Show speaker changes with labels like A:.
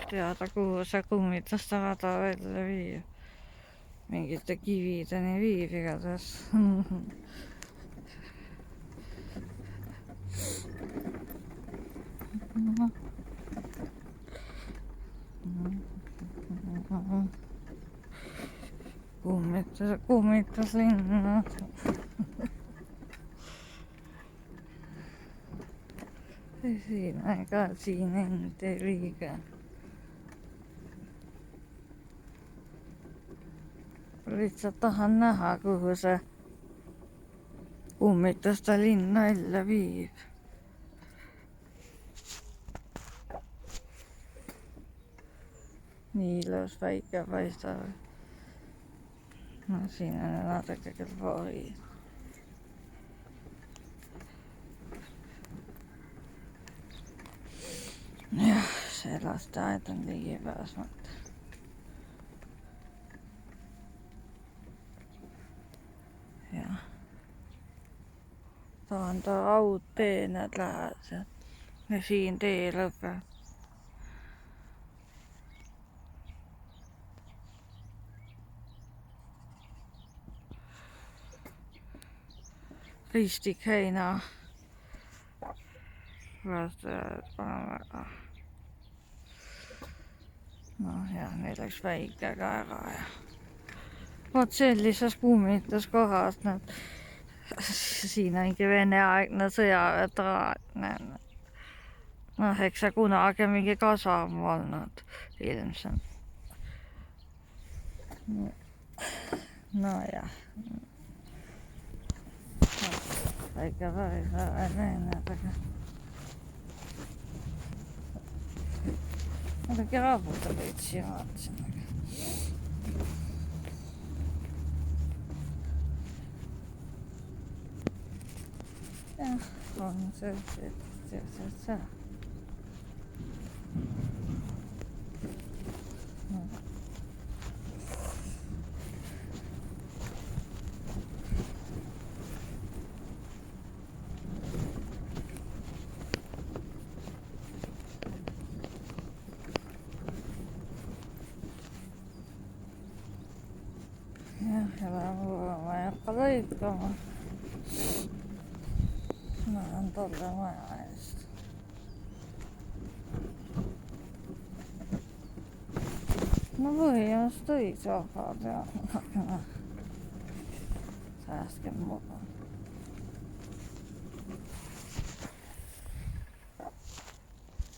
A: teada, kuhu see kummitust rada välja viib. Mingite kivideni viib igatahes. Kummitas linna. Siinä ka siinä ei liikaa. Lihtsalt tahan näha, kuhu see kummitusta linna välja viib. Nii ilus päike paistab. No siin on natuke küll foori. Jah, see lasteaed on ligipääsmata. Jah. Ta on ta raudtee, need lähevad sealt. Ja siin tee lõpeb. Ristik heina. Lasteaed paneme. No ja meil läks väike ka ära ja vot sellises kummitus kohas need siin ongi veneaegne sõjaväetraan. Noh, eks see kunagi mingi kasarm olnud ilmselt. No jah. Väike väike muidugi raputab veits silmad sinna. Jah, on see. Jah, ma ei hakka lõikama. Ma olen tolle maja eest. No põhimõtteliselt õige vaba peal. Säästke muga.